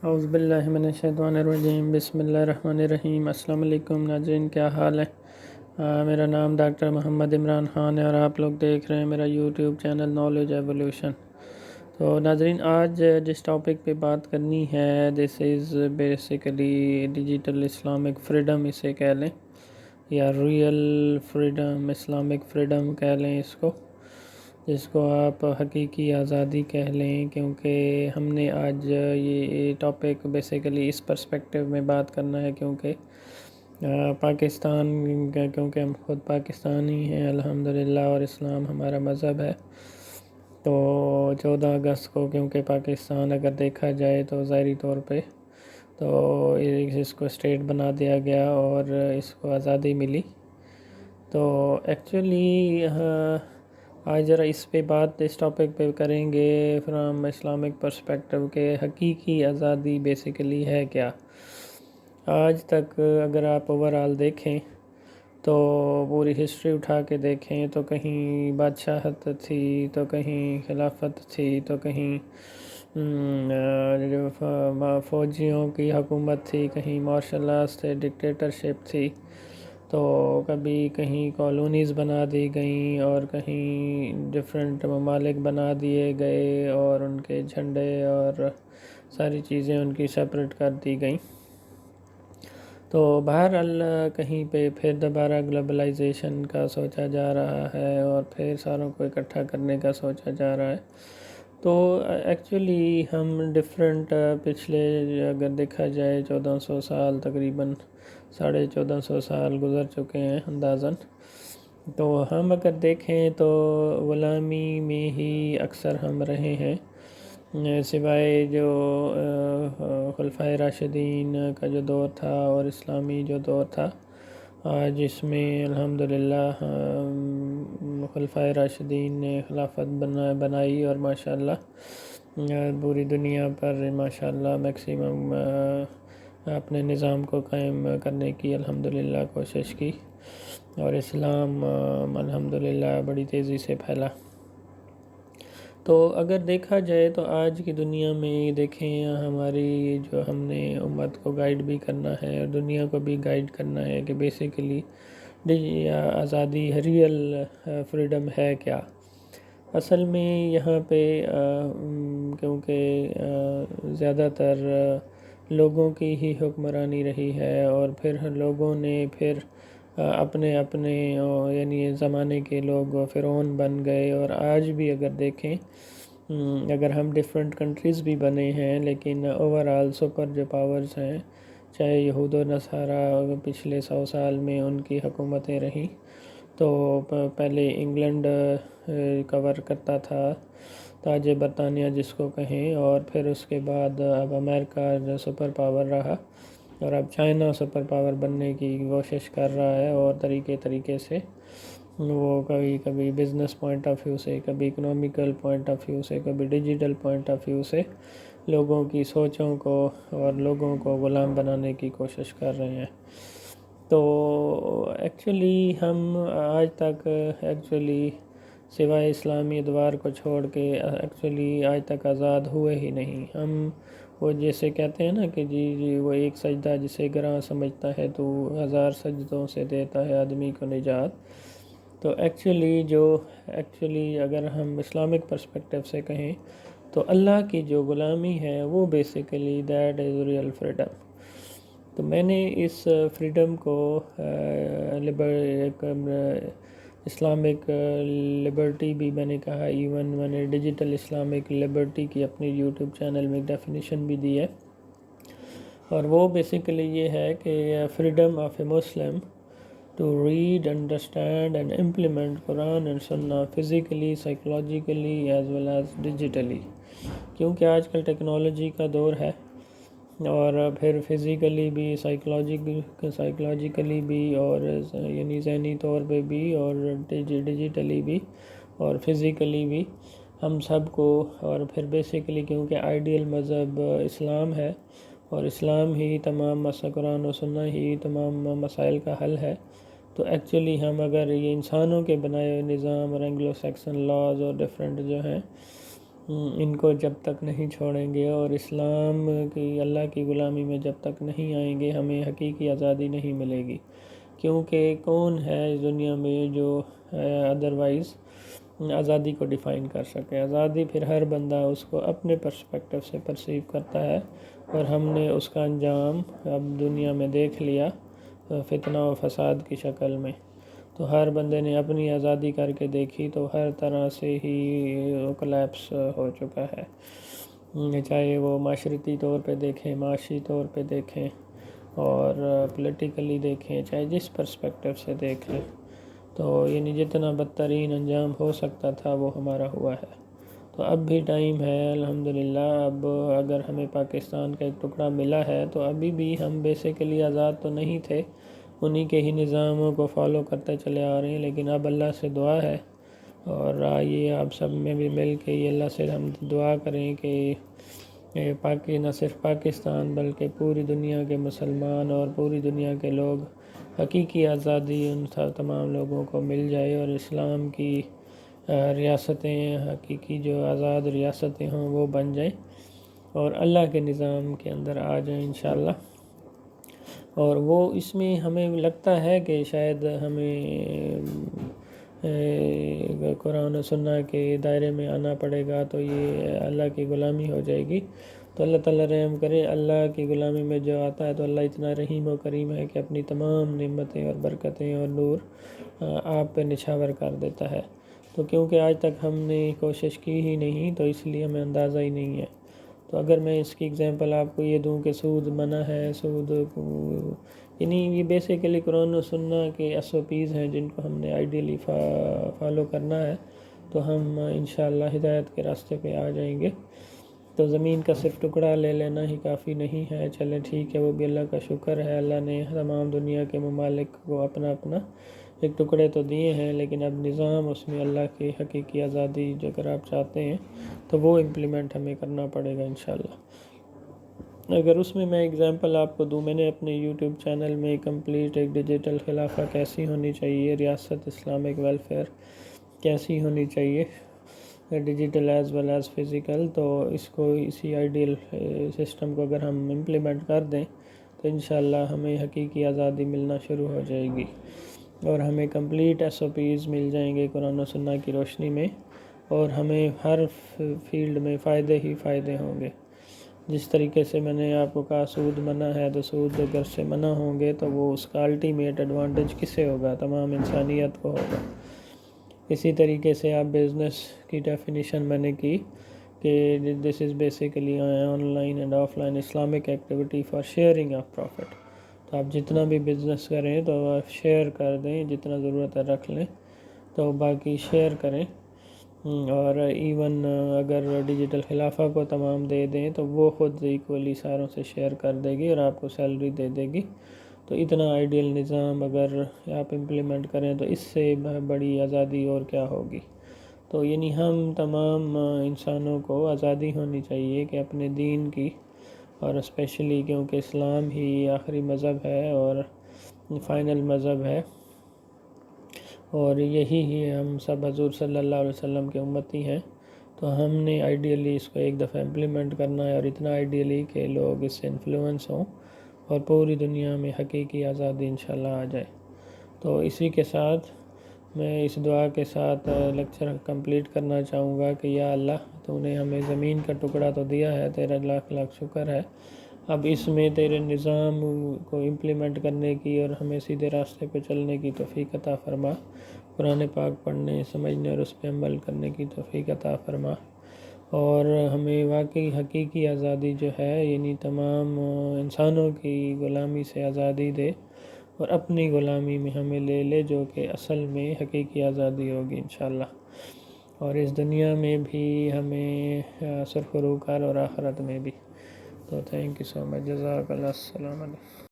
اعوذ باللہ من الشیطان الرجیم، بسم اللہ الرحمن الرحیم۔ السلام علیکم ناظرین، کیا حال ہے؟ میرا نام ڈاکٹر محمد عمران خان ہے اور آپ لوگ دیکھ رہے ہیں میرا یوٹیوب چینل نالج ایولیوشن۔ تو ناظرین، آج جس ٹاپک پہ بات کرنی ہے this is basically digital Islamic freedom اسے کہہ لیں، یا ریئل فریڈم، اسلامک فریڈم کہہ لیں اس کو، جس کو آپ حقیقی آزادی کہہ لیں، کیونکہ ہم نے آج یہ ٹاپک بیسیکلی اس پرسپیکٹیو میں بات کرنا ہے کیونکہ پاکستان، کیونکہ ہم خود پاکستانی ہیں الحمدللہ اور اسلام ہمارا مذہب ہے۔ تو 14 اگست کو کیونکہ پاکستان اگر دیکھا جائے تو ظاہری طور پہ تو اس کو اسٹیٹ بنا دیا گیا اور اس کو آزادی ملی۔ تو ایکچولی آج ذرا اس پہ بات اس ٹاپک پہ کریں گے فرام اسلامک پرسپیکٹیو کہ حقیقی آزادی بیسیکلی ہے کیا۔ آج تک اگر آپ اوورآل دیکھیں تو پوری ہسٹری اٹھا کے دیکھیں تو کہیں بادشاہت تھی، تو کہیں خلافت تھی، تو کہیں فوجیوں کی حکومت تھی، کہیں مارشل لاز تھے، ڈکٹیٹرشپ تھی، تو کبھی کہیں کالونیز بنا دی گئیں اور کہیں ڈفرینٹ ممالک بنا دیے گئے اور ان کے جھنڈے اور ساری چیزیں ان کی سپریٹ کر دی گئیں۔ تو بہرحال کہیں پہ پھر دوبارہ گلوبلائزیشن کا سوچا جا رہا ہے اور پھر ساروں کو اکٹھا کرنے کا سوچا جا رہا ہے۔ تو ایکچولی ہم ڈفرینٹ پچھلے اگر دیکھا جائے 1400 سال، تقریباً 1450 سال گزر چکے ہیں اندازاً۔ تو ہم اگر دیکھیں تو غلامی میں ہی اکثر ہم رہے ہیں، سوائے جو خلفائے راشدین کا جو دور تھا اور اسلامی جو دور تھا، جس میں الحمدللہ خلفائے راشدین نے خلافت بنائی اور ماشاءاللہ پوری دنیا پر ماشاءاللہ میکسیمم اپنے نظام کو قائم کرنے کی الحمدللہ کوشش کی اور اسلام الحمدللہ بڑی تیزی سے پھیلا۔ تو اگر دیکھا جائے تو آج کی دنیا میں دیکھیں ہماری جو ہم نے امت کو گائیڈ بھی کرنا ہے اور دنیا کو بھی گائیڈ کرنا ہے کہ بیسیکلی آزادی ریئل فریڈم ہے کیا۔ اصل میں یہاں پہ کیونکہ زیادہ تر لوگوں کی ہی حکمرانی رہی ہے اور پھر لوگوں نے پھر اپنے یعنی زمانے کے لوگ فرعون بن گئے، اور آج بھی اگر دیکھیں اگر ہم ڈفرینٹ کنٹریز بھی بنے ہیں لیکن اوورآل سپر جو پاورز ہیں، چاہے یہود و نصارہ پچھلے 100 سال میں ان کی حکومتیں رہیں، تو پہلے انگلینڈ کور کرتا تھا، تاج برطانیہ جس کو کہیں، اور پھر اس کے بعد اب امریکہ سپر پاور رہا اور اب چائنا سپر پاور بننے کی کوشش کر رہا ہے، اور طریقے سے وہ کبھی بزنس پوائنٹ آف ویو سے، کبھی اکنامیکل پوائنٹ آف ویو سے، کبھی ڈیجیٹل پوائنٹ آف ویو سے لوگوں کی سوچوں کو اور لوگوں کو غلام بنانے کی کوشش کر رہے ہیں۔ تو ایکچولی ہم آج تک سوائے اسلامی ادوار کو چھوڑ کے ایکچولی آج تک آزاد ہوئے ہی نہیں۔ ہم وہ جیسے کہتے ہیں نا کہ جی وہ ایک سجدہ جسے گراں سمجھتا ہے تو 1000 سجدوں سے دیتا ہے آدمی کو نجات۔ تو ایکچولی اگر ہم اسلامک پرسپیکٹیو سے کہیں تو اللہ کی جو غلامی ہے وہ basically that is real freedom. تو میں نے اس فریڈم کو اسلامک لبرٹی بھی میں نے کہا، ایون میں نے ڈیجیٹل اسلامک لبرٹی کی اپنی یوٹیوب چینل میں ڈیفینیشن بھی دی ہے، اور وہ بیسیکلی یہ ہے کہ freedom of a Muslim to read, understand and implement Quran and Sunnah physically, psychologically as well as digitally, کیونکہ آج کل ٹیکنالوجی کا دور ہے اور پھر فزیکلی بھی، سائیکولوجیکلی بھی، اور یعنی ذہنی طور پہ بھی، اور ڈیجیٹلی بھی اور فزیکلی بھی ہم سب کو، اور پھر بیسیکلی کیونکہ آئیڈیل مذہب اسلام ہے اور اسلام ہی تمام قرآن و سنہ ہی تمام مسائل کا حل ہے، تو ایکچولی ہم اگر یہ انسانوں کے بنائے ہوئے نظام اور اینگلو سیکسن لاز اور ڈفرینٹ جو ہیں ان کو جب تک نہیں چھوڑیں گے اور اسلام کی اللہ کی غلامی میں جب تک نہیں آئیں گے ہمیں حقیقی آزادی نہیں ملے گی، کیونکہ کون ہے اس دنیا میں جو ادروائز آزادی کو ڈیفائن کر سکے۔ آزادی پھر ہر بندہ اس کو اپنے پرسپیکٹیو سے پرسیو کرتا ہے، اور ہم نے اس کا انجام اب دنیا میں دیکھ لیا فتنہ و فساد کی شکل میں۔ تو ہر بندے نے اپنی آزادی کر کے دیکھی تو ہر طرح سے ہی کولیپس ہو چکا ہے، چاہے وہ معاشرتی طور پہ دیکھیں، معاشی طور پہ دیکھیں، اور پولیٹیکلی دیکھیں، چاہے جس پرسپیکٹیو سے دیکھیں، تو یعنی جتنا بدترین انجام ہو سکتا تھا وہ ہمارا ہوا ہے۔ تو اب بھی ٹائم ہے الحمدللہ، اب اگر ہمیں پاکستان کا ایک ٹکڑا ملا ہے تو ابھی بھی ہم بیسیکلی آزاد تو نہیں تھے، انہی کے ہی نظاموں کو فالو کرتے چلے آ رہے ہیں، لیکن اب اللہ سے دعا ہے، اور آئیے آپ سب میں بھی مل کے یہ اللہ سے ہم دعا کریں کہ نہ صرف پاکستان بلکہ پوری دنیا کے مسلمان اور پوری دنیا کے لوگ حقیقی آزادی ان تمام لوگوں کو مل جائے، اور اسلام کی ریاستیں، حقیقی جو آزاد ریاستیں ہوں وہ بن جائیں اور اللہ کے نظام کے اندر آ جائیں انشاءاللہ۔ اور وہ اس میں ہمیں لگتا ہے کہ شاید ہمیں قرآن و سنہ کے دائرے میں آنا پڑے گا تو یہ اللہ کی غلامی ہو جائے گی، تو اللہ تعالیٰ رحم کرے۔ اللہ کی غلامی میں جو آتا ہے تو اللہ اتنا رحیم و کریم ہے کہ اپنی تمام نعمتیں اور برکتیں اور نور آپ پہ نچھاور کر دیتا ہے۔ تو کیونکہ آج تک ہم نے کوشش کی ہی نہیں تو اس لیے ہمیں اندازہ ہی نہیں ہے۔ تو اگر میں اس کی اگزامپل آپ کو یہ دوں کہ سود منع ہے، سود یعنی یہ بیسیکلی قرآن و سنہ کے SOPs ہیں جن کو ہم نے آئیڈیلی فالو کرنا ہے، تو ہم انشاءاللہ ہدایت کے راستے پہ آ جائیں گے۔ تو زمین کا صرف ٹکڑا لے لینا ہی کافی نہیں ہے، چلیں ٹھیک ہے، وہ بھی اللہ کا شکر ہے، اللہ نے تمام دنیا کے ممالک کو اپنا اپنا ایک ٹکڑے تو دیے ہیں، لیکن اب نظام اس میں اللہ کی حقیقی آزادی جو اگر آپ چاہتے ہیں تو وہ امپلیمنٹ ہمیں کرنا پڑے گا انشاءاللہ۔ اگر اس میں اگزامپل آپ کو دوں، میں نے اپنے یوٹیوب چینل میں کمپلیٹ ایک ڈیجیٹل خلافہ کیسی ہونی چاہیے، ریاست اسلامک ویلفیئر کیسی ہونی چاہیے، digital as well as physical, تو اس کو اسی آئیڈیل سسٹم کو اگر ہم امپلیمنٹ کر دیں تو انشاءاللہ ہمیں حقیقی آزادی ملنا شروع ہو جائے گی، اور ہمیں کمپلیٹ SOPs مل جائیں گے قرآن و سنہ کی روشنی میں، اور ہمیں ہر فیلڈ میں فائدے ہی فائدے ہوں گے۔ جس طریقے سے میں نے آپ کو کہا سود منع ہے، تو سود اگر سے منع ہوں گے تو وہ اس کا الٹیمیٹ ایڈوانٹیج کسے ہوگا؟ تمام انسانیت کو ہوگا۔ اسی طریقے سے آپ بزنس کی ڈیفینیشن میں نے کی کہ this is basically online and offline Islamic activity for sharing of profit. تو آپ جتنا بھی بزنس کریں تو آپ شیئر کر دیں، جتنا ضرورت ہے رکھ لیں، تو باقی شیئر کریں، اور ایون اگر ڈیجیٹل خلافہ کو تمام دے دیں تو وہ خود ایکولی ساروں سے شیئر کر دے گی اور آپ کو سیلری دے دے گی۔ تو اتنا آئیڈیل نظام اگر آپ امپلیمنٹ کریں تو اس سے بڑی آزادی اور کیا ہوگی۔ تو یعنی ہم تمام انسانوں کو آزادی ہونی چاہیے کہ اپنے دین کی، اور اسپیشلی کیونکہ اسلام ہی آخری مذہب ہے اور فائنل مذہب ہے، اور یہی ہم سب حضور صلی اللہ علیہ وسلم کے امتی ہیں، تو ہم نے آئیڈیلی اس کو ایک دفعہ امپلیمنٹ کرنا ہے، اور اتنا آئیڈیلی کہ لوگ اس سے انفلوئنس ہوں اور پوری دنیا میں حقیقی آزادی انشاءاللہ آ جائے۔ تو اسی کے ساتھ میں اس دعا کے ساتھ لیکچر کمپلیٹ کرنا چاہوں گا کہ یا اللہ، تو نے ہمیں زمین کا ٹکڑا تو دیا ہے، تیرا لاکھ لاکھ شکر ہے، اب اس میں تیرے نظام کو امپلیمنٹ کرنے کی اور ہمیں سیدھے راستے پہ چلنے کی توفیق عطا فرما، قرآن پاک پڑھنے، سمجھنے اور اس پہ عمل کرنے کی توفیق عطا فرما، اور ہمیں واقعی حقیقی آزادی جو ہے یعنی تمام انسانوں کی غلامی سے آزادی دے، اور اپنی غلامی میں ہمیں لے لے جو کہ اصل میں حقیقی آزادی ہوگی انشاءاللہ، اور اس دنیا میں بھی ہمیں سرخروکار اور آخرت میں بھی۔ تو تھینک یو سو مچ، جزاک اللہ، السلام علیکم۔